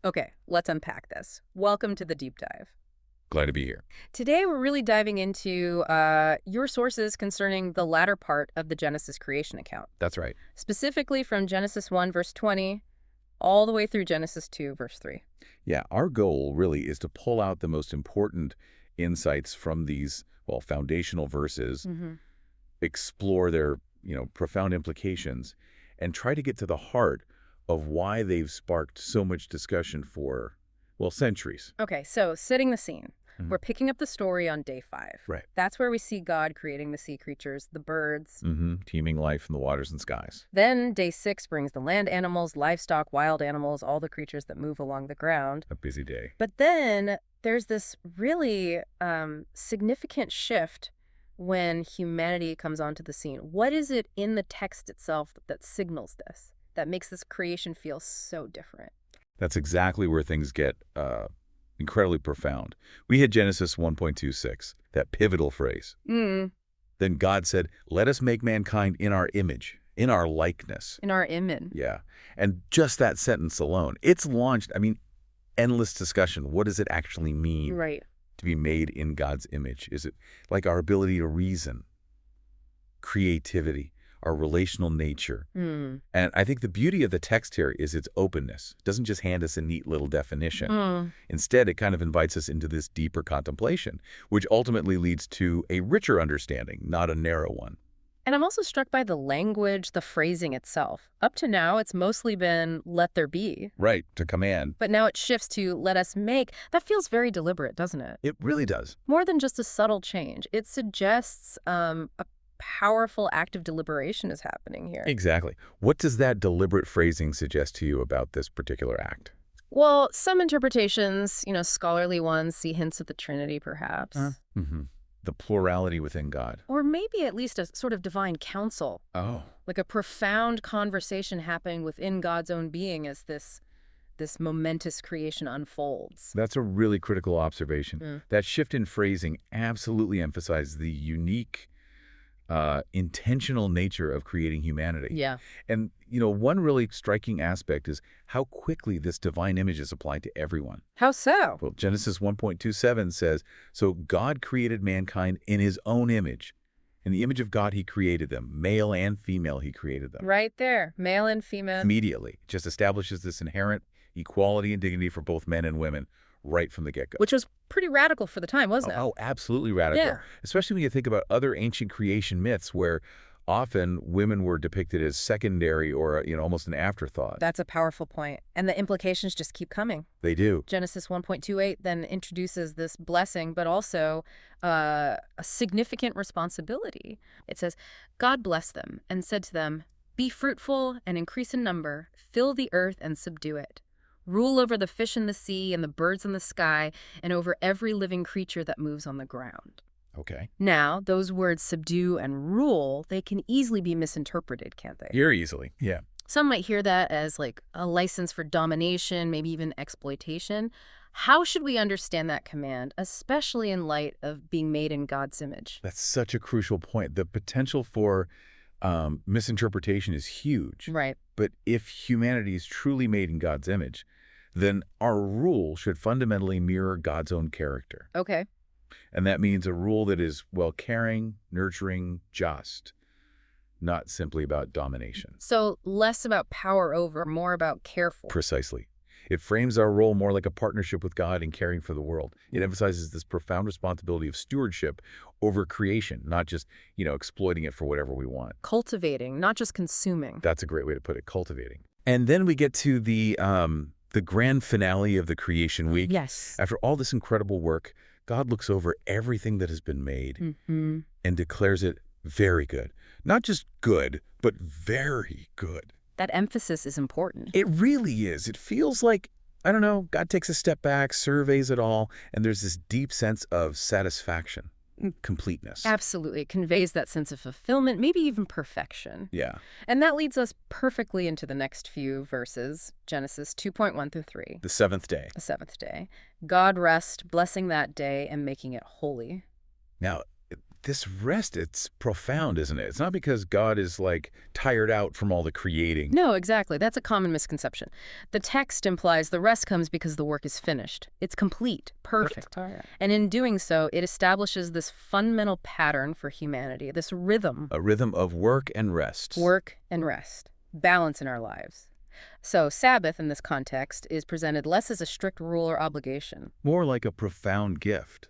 Okay, let's unpack this. Welcome to the deep dive. Glad to be here. Today, we're really diving into your sources concerning the latter part of the Genesis creation account, That's right. specifically from Genesis 1, verse 20, all the way through Genesis 2, verse 3. Yeah, our goal really is to pull out the most important insights from these, well, foundational verses, Mm-hmm. explore their, profound implications, and try to get to the heart of why they've sparked so much discussion for, well, centuries. Okay, so setting the scene. Mhm. We're picking up the story on day 5. Right. That's where we see God creating the sea creatures, the birds. Teeming life in the waters and skies. Then day 6 brings the land animals, livestock, wild animals, all the creatures that move along the ground. A busy day. But then there's this really significant shift when humanity comes onto the scene. What is it in the text itself that signals this, that makes this creation feel so different? That's exactly where things get incredibly profound. We hit Genesis 1.26, that pivotal phrase. Mm. Then God said, let us make mankind in our image, in our likeness. In our image. Yeah. And just that sentence alone, it's launched, endless discussion. What does it actually mean Right. to be made in God's image? Is it like our ability to reason, creativity, our relational nature? Mm. And I think the beauty of the text here is its openness. It doesn't just hand us a neat little definition. Mm. Instead, it kind of invites us into this deeper contemplation, which ultimately leads to a richer understanding, not a narrow one. And I'm also struck by the language, the phrasing itself. Up to now, it's mostly been let there be. Right, to command. But now it shifts to let us make. That feels very deliberate, doesn't it? It really does. More than just a subtle change. It suggests a powerful act of deliberation is happening here. Exactly. What does that deliberate phrasing suggest to you about this particular act? Well, some interpretations, scholarly ones, see hints of the Trinity, perhaps. The plurality within God. Or maybe at least a sort of divine counsel, Oh, like a profound conversation happening within God's own being as this momentous creation unfolds. that's a really critical observation. Mm. That shift in phrasing absolutely emphasizes the unique, intentional nature of creating humanity. Yeah. And, one really striking aspect is how quickly this divine image is applied to everyone. How so? Well, Genesis 1.27 says, so God created mankind in his own image. In the image of God, he created them. Male and female, he created them. Right there, male and female. Immediately. Just establishes this inherent equality and dignity for both men and women right from the get-go. Which was pretty radical for the time, wasn't it? Oh, absolutely radical. Yeah. Especially when you think about other ancient creation myths where often women were depicted as secondary or, almost an afterthought. That's a powerful point. And the implications just keep coming. They do. Genesis 1.28 then introduces this blessing, but also a significant responsibility. It says, God blessed them and said to them, be fruitful and increase in number, fill the earth and subdue it. Rule over the fish in the sea and the birds in the sky and over every living creature that moves on the ground. Okay. Now, those words subdue and rule, they can easily be misinterpreted, can't they? Here easily. Yeah. Some might hear that as like a license for domination, maybe even exploitation. How should we understand that command, especially in light of being made in God's image? That's such a crucial point. The potential for misinterpretation is huge. Right. But if humanity is truly made in God's image, then our rule should fundamentally mirror God's own character. Okay. And that means a rule that is, well, caring, nurturing, just, not simply about domination. So less about power over, more about care for. Precisely. It frames our role more like a partnership with God in caring for the world. It emphasizes this profound responsibility of stewardship over creation, not just, exploiting it for whatever we want. Cultivating, not just consuming. That's a great way to put it, cultivating. And then we get to the grand finale of the creation week. Yes. After all this incredible work, God looks over everything that has been made and declares it very good. Not just good, but very good. That emphasis is important. It really is. It feels like, I don't know, God takes a step back, surveys it all, and there's this deep sense of satisfaction, completeness. Absolutely. It conveys that sense of fulfillment, maybe even perfection. Yeah. And that leads us perfectly into the next few verses, Genesis 2.1 through 3. The seventh day. The seventh day. God rest, blessing that day and making it holy. Now, this rest, it's profound, isn't it? It's not because God is, like, tired out from all the creating. No, exactly. That's a common misconception. The text implies the rest comes because the work is finished. It's complete, perfect. All right. And in doing so, it establishes this fundamental pattern for humanity, this rhythm, A rhythm of work and rest. work and rest, balance in our lives. So Sabbath in this context is presented less as a strict rule or obligation. More like a profound gift.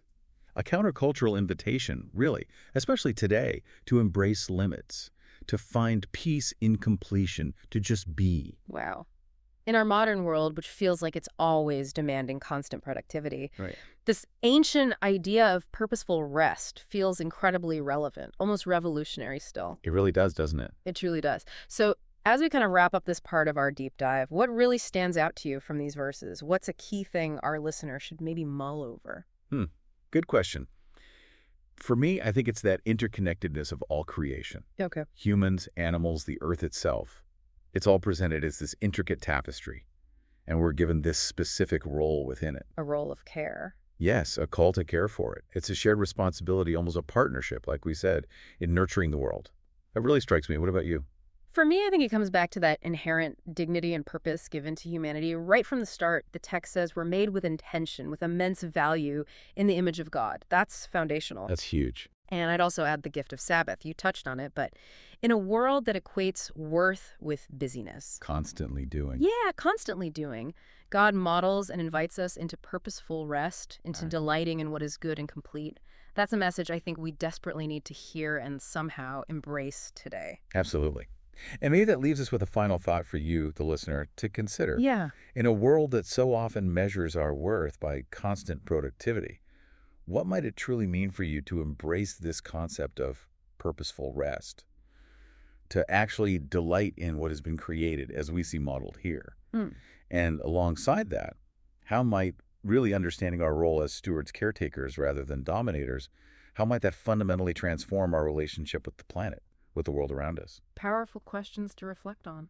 A countercultural invitation, really, especially today, to embrace limits, to find peace in completion, to just be. Wow. In our modern world, which feels like it's always demanding constant productivity, Right. this ancient idea of purposeful rest feels incredibly relevant, almost revolutionary still. It really does, doesn't it? It truly does. So as we kind of wrap up this part of our deep dive, what really stands out to you from these verses? What's a key thing our listeners should maybe mull over? Good question. For me, I think it's that interconnectedness of all creation. Okay. Humans, animals, the earth itself. It's all presented as this intricate tapestry, and we're given this specific role within it. A role of care. Yes, a call to care for it. It's a shared responsibility, almost a partnership, like we said, in nurturing the world. That really strikes me. What about you? For me, I think it comes back to that inherent dignity and purpose given to humanity. Right from the start, the text says we're made with intention, with immense value in the image of God. That's foundational. That's huge. And I'd also add the gift of Sabbath. You touched on it, but in a world that equates worth with busyness. Constantly doing. Yeah, constantly doing. God models and invites us into purposeful rest, into Right. delighting in what is good and complete. That's a message I think we desperately need to hear and somehow embrace today. Absolutely. And maybe that leaves us with a final thought for you, the listener, to consider. Yeah. In a world that so often measures our worth by constant productivity, what might it truly mean for you to embrace this concept of purposeful rest? To actually delight in what has been created as we see modeled here. Mm. And alongside that, how might really understanding our role as stewards, caretakers rather than dominators, how might that fundamentally transform our relationship with the planet, with the world around us? Powerful questions to reflect on.